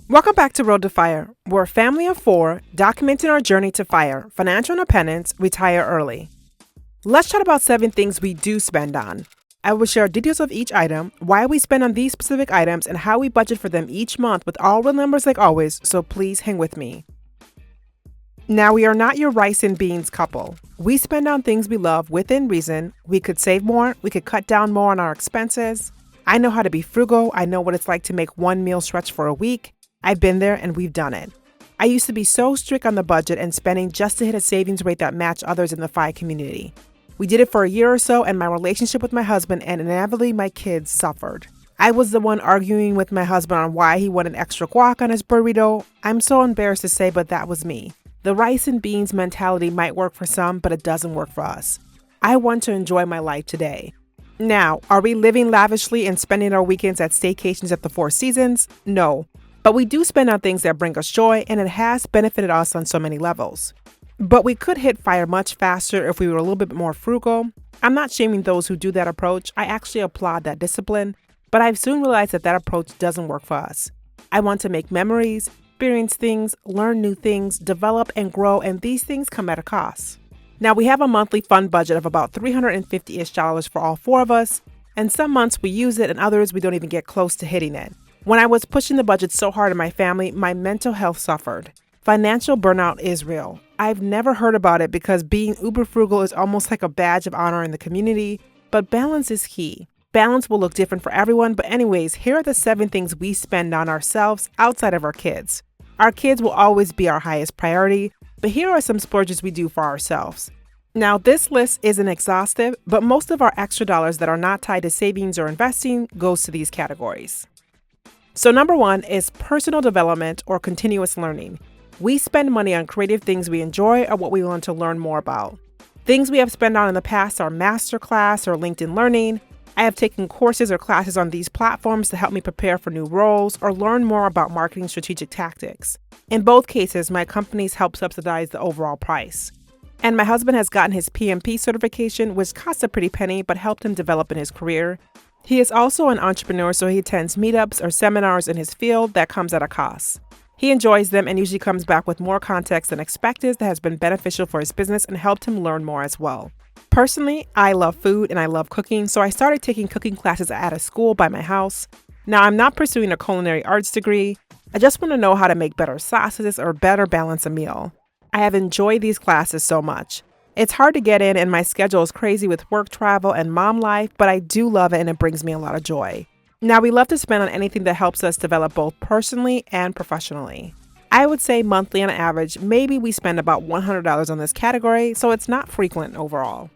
Welcome back to Road to Fire. We're a family of four documenting our journey to fire, financial independence, retire early. Let's chat about 7 things we do spend on. I will share details of each item, why we spend on these specific items, and how we budget for them each month with all real numbers like always, so please hang with me. Now, we are not your rice and beans couple. We spend on things we love within reason. We could save more, we could cut down more on our expenses. I know how to be frugal. I know what it's like to make one meal stretch for a week. I've been there and we've done it. I used to be so strict on the budget and spending just to hit a savings rate that matched others in the FI community. We did it for a year or so, and my relationship with my husband and inevitably my kids suffered. I was the one arguing with my husband on why he wanted extra guac on his burrito. I'm so embarrassed to say, but that was me. The rice and beans mentality might work for some, but it doesn't work for us. I want to enjoy my life today. Now, are we living lavishly and spending our weekends at staycations at the Four Seasons? No. But we do spend on things that bring us joy, and it has benefited us on so many levels. But we could hit fire much faster if we were a little bit more frugal. I'm not shaming those who do that approach. I actually applaud that discipline, but I've soon realized that approach doesn't work for us. I want to make memories, experience things, learn new things, develop and grow, and these things come at a cost. Now, we have a monthly fund budget of about $350-ish for all 4 of us, and some months we use it and others we don't even get close to hitting it. When I was pushing the budget so hard in my family, my mental health suffered. Financial burnout is real. I've never heard about it because being uber frugal is almost like a badge of honor in the community, but balance is key. Balance will look different for everyone, but anyways, here are the 7 things we spend on ourselves outside of our kids. Our kids will always be our highest priority, but here are some splurges we do for ourselves. Now, this list isn't exhaustive, but most of our extra dollars that are not tied to savings or investing goes to these categories. So number 1 is personal development or continuous learning. We spend money on creative things we enjoy or what we want to learn more about. Things we have spent on in the past are Masterclass or LinkedIn Learning. I have taken courses or classes on these platforms to help me prepare for new roles or learn more about marketing strategic tactics. In both cases, my companies help subsidize the overall price. And my husband has gotten his PMP certification, which cost a pretty penny but helped him develop in his career. He is also an entrepreneur, so he attends meetups or seminars in his field that comes at a cost. He enjoys them and usually comes back with more context than expected that has been beneficial for his business and helped him learn more as well. Personally, I love food and I love cooking, so I started taking cooking classes at a school by my house. Now, I'm not pursuing a culinary arts degree. I just want to know how to make better sauces or better balance a meal. I have enjoyed these classes so much. It's hard to get in and my schedule is crazy with work travel and mom life, but I do love it and it brings me a lot of joy. Now, we love to spend on anything that helps us develop both personally and professionally. I would say monthly on average, maybe we spend about $100 on this category, so it's not frequent overall.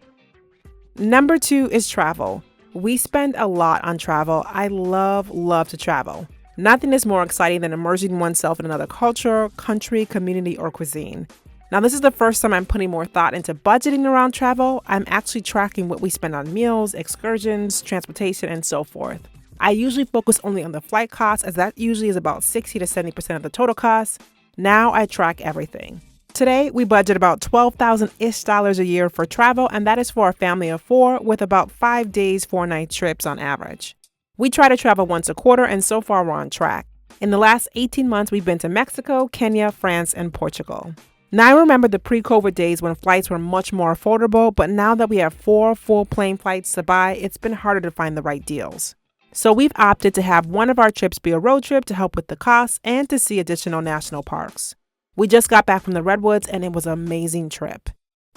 Number 2 is travel. We spend a lot on travel. I love to travel. Nothing is more exciting than immersing oneself in another culture, country, community, or cuisine. Now, this is the first time I'm putting more thought into budgeting around travel. I'm actually tracking what we spend on meals, excursions, transportation, and so forth. I usually focus only on the flight costs, as that usually is about 60 to 70% of the total cost. Now I track everything. Today, we budget about $12,000-ish a year for travel, and that is for a family of 4 with about 5 days, 4-night trips on average. We try to travel once a quarter, and so far we're on track. In the last 18 months, we've been to Mexico, Kenya, France, and Portugal. Now, I remember the pre-COVID days when flights were much more affordable, but now that we have 4 full plane flights to buy, it's been harder to find the right deals. So we've opted to have one of our trips be a road trip to help with the costs and to see additional national parks. We just got back from the Redwoods and it was an amazing trip.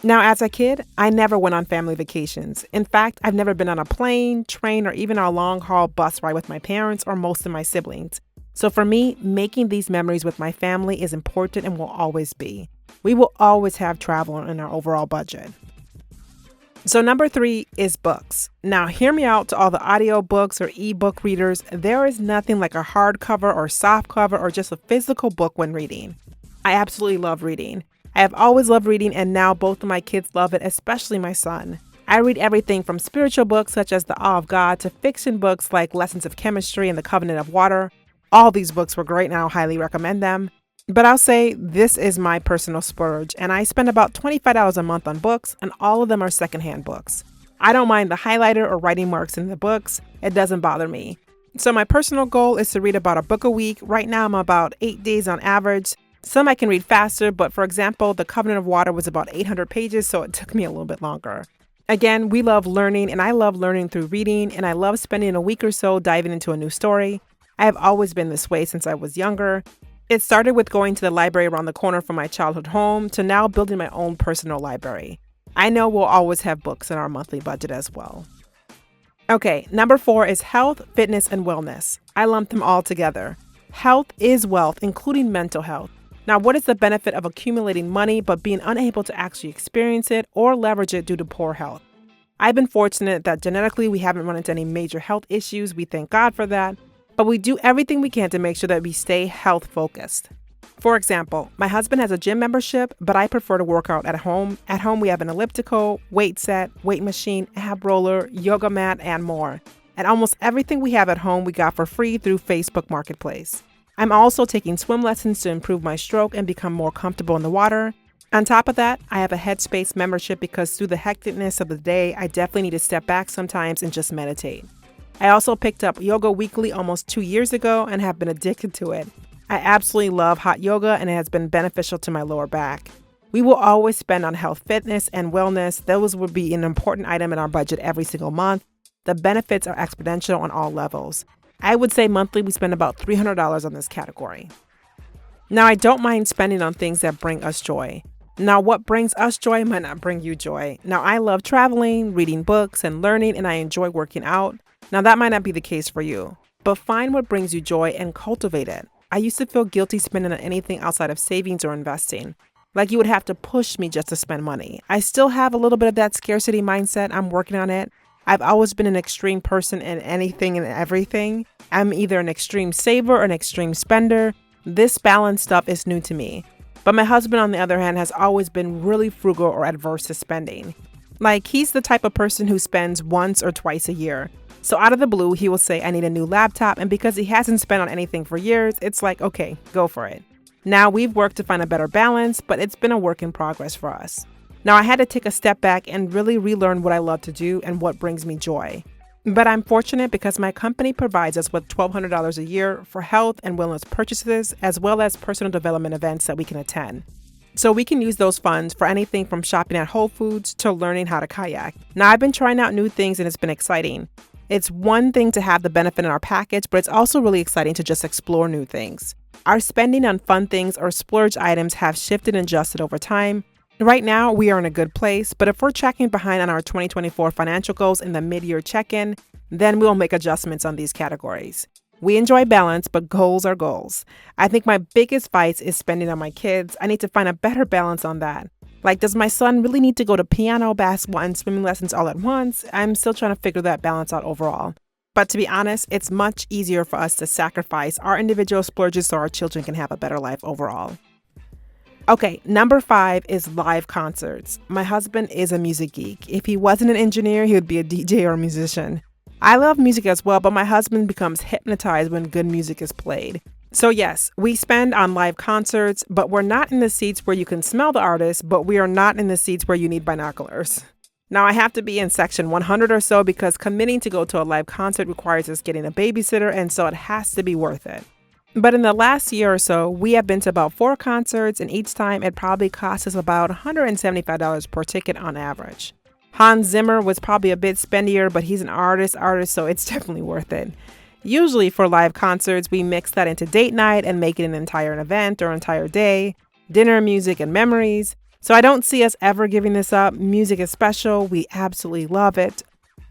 Now, as a kid, I never went on family vacations. In fact, I've never been on a plane, train, or even a long-haul bus ride with my parents or most of my siblings. So for me, making these memories with my family is important and will always be. We will always have travel in our overall budget. So number 3 is books. Now, hear me out to all the audio books or ebook readers. There is nothing like a hardcover or soft cover or just a physical book when reading. I absolutely love reading. I have always loved reading, and now both of my kids love it, especially my son. I read everything from spiritual books such as The Awe of God to fiction books like Lessons of Chemistry and The Covenant of Water. All these books were great and I'll highly recommend them. But I'll say this is my personal splurge, and I spend about $25 a month on books, and all of them are secondhand books. I don't mind the highlighter or writing marks in the books. It doesn't bother me. So my personal goal is to read about a book a week. Right now I'm about 8 days on average. Some I can read faster, but for example, The Covenant of Water was about 800 pages, so it took me a little bit longer. Again, we love learning, and I love learning through reading, and I love spending a week or so diving into a new story. I have always been this way since I was younger. It started with going to the library around the corner from my childhood home to now building my own personal library. I know we'll always have books in our monthly budget as well. Okay, number 4 is health, fitness, and wellness. I lump them all together. Health is wealth, including mental health. Now, what is the benefit of accumulating money but being unable to actually experience it or leverage it due to poor health? I've been fortunate that genetically we haven't run into any major health issues. We thank God for that. But we do everything we can to make sure that we stay health focused. For example, my husband has a gym membership, but I prefer to work out at home. At home, we have an elliptical, weight set, weight machine, ab roller, yoga mat, and more. And almost everything we have at home we got for free through Facebook Marketplace. I'm also taking swim lessons to improve my stroke and become more comfortable in the water. On top of that, I have a Headspace membership because through the hecticness of the day, I definitely need to step back sometimes and just meditate. I also picked up Yoga Weekly almost 2 years ago and have been addicted to it. I absolutely love hot yoga and it has been beneficial to my lower back. We will always spend on health, fitness, and wellness. Those will be an important item in our budget every single month. The benefits are exponential on all levels. I would say monthly we spend about $300 on this category. Now, I don't mind spending on things that bring us joy. Now, what brings us joy might not bring you joy. Now, I love traveling, reading books, and learning, and I enjoy working out. Now, that might not be the case for you, but find what brings you joy and cultivate it. I used to feel guilty spending on anything outside of savings or investing. Like you would have to push me just to spend money. I still have a little bit of that scarcity mindset. I'm working on it. I've always been an extreme person in anything and everything. I'm either an extreme saver or an extreme spender. This balance stuff is new to me. But my husband, on the other hand, has always been really frugal or adverse to spending. Like he's the type of person who spends once or twice a year. So out of the blue, he will say, I need a new laptop. And because he hasn't spent on anything for years, it's like, okay, go for it. Now we've worked to find a better balance, but it's been a work in progress for us. Now I had to take a step back and really relearn what I love to do and what brings me joy. But I'm fortunate because my company provides us with $1,200 a year for health and wellness purchases, as well as personal development events that we can attend. So we can use those funds for anything from shopping at Whole Foods to learning how to kayak. Now I've been trying out new things and it's been exciting. It's one thing to have the benefit in our package, but it's also really exciting to just explore new things. Our spending on fun things or splurge items have shifted and adjusted over time. Right now, we are in a good place, but if we're tracking behind on our 2024 financial goals in the mid-year check-in, then we'll make adjustments on these categories. We enjoy balance, but goals are goals. I think my biggest vice is spending on my kids. I need to find a better balance on that. Like, does my son really need to go to piano, basketball, and swimming lessons all at once? I'm still trying to figure that balance out overall. But to be honest, it's much easier for us to sacrifice our individual splurges so our children can have a better life overall. Okay, number 5 is live concerts. My husband is a music geek. If he wasn't an engineer, he would be a DJ or a musician. I love music as well, but my husband becomes hypnotized when good music is played. So yes, we spend on live concerts, but we're not in the seats where you can smell the artist, but we are not in the seats where you need binoculars. Now I have to be in section 100 or so because committing to go to a live concert requires us getting a babysitter, and so it has to be worth it. But in the last year or so, we have been to about 4 concerts, and each time it probably cost us about $175 per ticket on average. Hans Zimmer was probably a bit spendier, but he's an artist, so it's definitely worth it. Usually for live concerts, we mix that into date night and make it an entire event or entire day, dinner, music, and memories. So I don't see us ever giving this up. Music is special. We absolutely love it.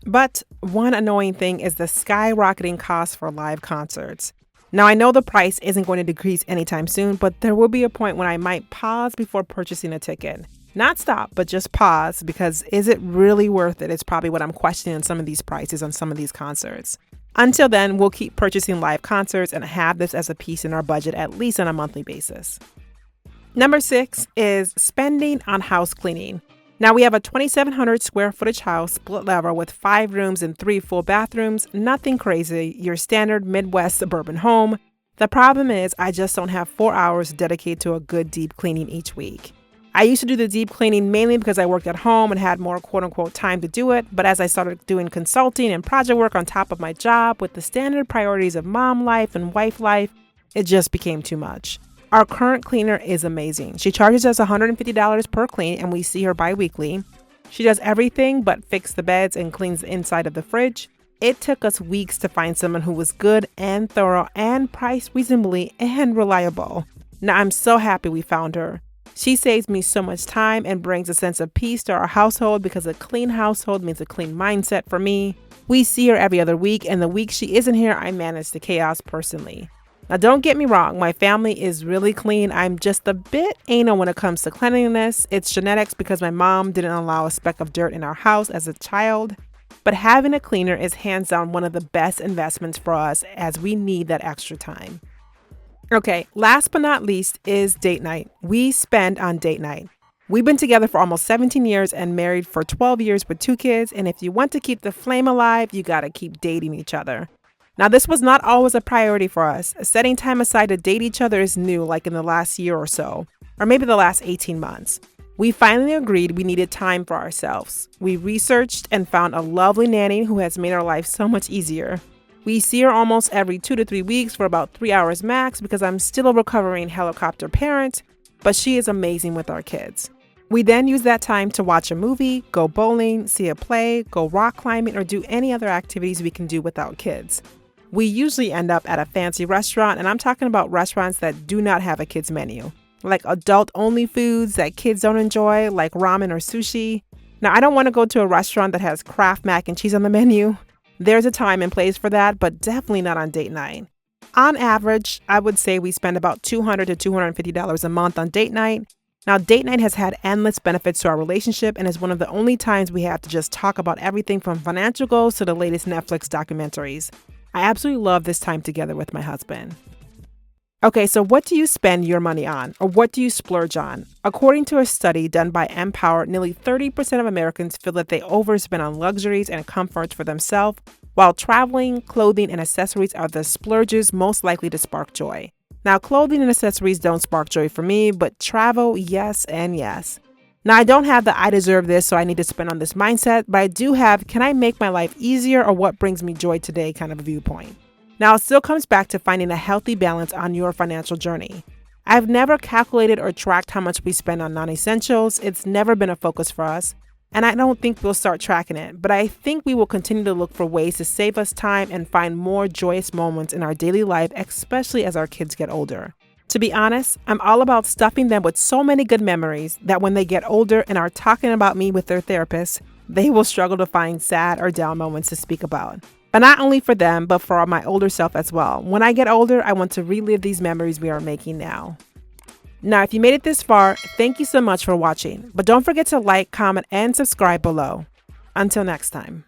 But one annoying thing is the skyrocketing cost for live concerts. Now, I know the price isn't going to decrease anytime soon, but there will be a point when I might pause before purchasing a ticket. Not stop, but just pause, because is it really worth it? It's probably what I'm questioning on some of these prices on some of these concerts. Until then, we'll keep purchasing live concerts and have this as a piece in our budget, at least on a monthly basis. Number 6 is spending on house cleaning. Now we have a 2,700 square footage house, split level with 5 rooms and 3 full bathrooms. Nothing crazy, your standard Midwest suburban home. The problem is I just don't have 4 hours dedicated to a good deep cleaning each week. I used to do the deep cleaning mainly because I worked at home and had more quote unquote time to do it. But as I started doing consulting and project work on top of my job with the standard priorities of mom life and wife life, it just became too much. Our current cleaner is amazing. She charges us $150 per clean and we see her bi-weekly. She does everything but fix the beds and cleans the inside of the fridge. It took us weeks to find someone who was good and thorough and priced reasonably and reliable. Now I'm so happy we found her. She saves me so much time and brings a sense of peace to our household because a clean household means a clean mindset for me. We see her every other week, and the week she isn't here, I manage the chaos personally. Now, don't get me wrong, my family is really clean. I'm just a bit anal when it comes to cleanliness. It's genetics because my mom didn't allow a speck of dirt in our house as a child. But having a cleaner is hands down one of the best investments for us as we need that extra time. Okay, last but not least is date night. We spend on date night. We've been together for almost 17 years and married for 12 years with 2 kids. And if you want to keep the flame alive, you got to keep dating each other. Now, this was not always a priority for us. Setting time aside to date each other is new, like in the last year or so, or maybe the last 18 months. We finally agreed we needed time for ourselves. We researched and found a lovely nanny who has made our life so much easier. We see her almost every 2 to 3 weeks for about 3 hours max because I'm still a recovering helicopter parent, but she is amazing with our kids. We then use that time to watch a movie, go bowling, see a play, go rock climbing, or do any other activities we can do without kids. We usually end up at a fancy restaurant, and I'm talking about restaurants that do not have a kids menu, like adult-only foods that kids don't enjoy, like ramen or sushi. Now, I don't want to go to a restaurant that has Kraft mac and cheese on the menu. There's a time and place for that, but definitely not on date night. On average, I would say we spend about $200 to $250 a month on date night. Now, date night has had endless benefits to our relationship and is one of the only times we have to just talk about everything from financial goals to the latest Netflix documentaries. I absolutely love this time together with my husband. Okay, so what do you spend your money on, or what do you splurge on? According to a study done by Empower, nearly 30% of Americans feel that they overspend on luxuries and comforts for themselves, while traveling, clothing, and accessories are the splurges most likely to spark joy. Now, clothing and accessories don't spark joy for me, but travel, yes and yes. Now, I don't have the I deserve this, so I need to spend on this mindset, but I do have, can I make my life easier or what brings me joy today kind of a viewpoint. Now, it still comes back to finding a healthy balance on your financial journey. I've never calculated or tracked how much we spend on non-essentials. It's never been a focus for us, and I don't think we'll start tracking it, but I think we will continue to look for ways to save us time and find more joyous moments in our daily life, especially as our kids get older. To be honest, I'm all about stuffing them with so many good memories that when they get older and are talking about me with their therapist, they will struggle to find sad or down moments to speak about. But not only for them, but for my older self as well. When I get older, I want to relive these memories we are making now. Now, if you made it this far, thank you so much for watching. But don't forget to like, comment, and subscribe below. Until next time.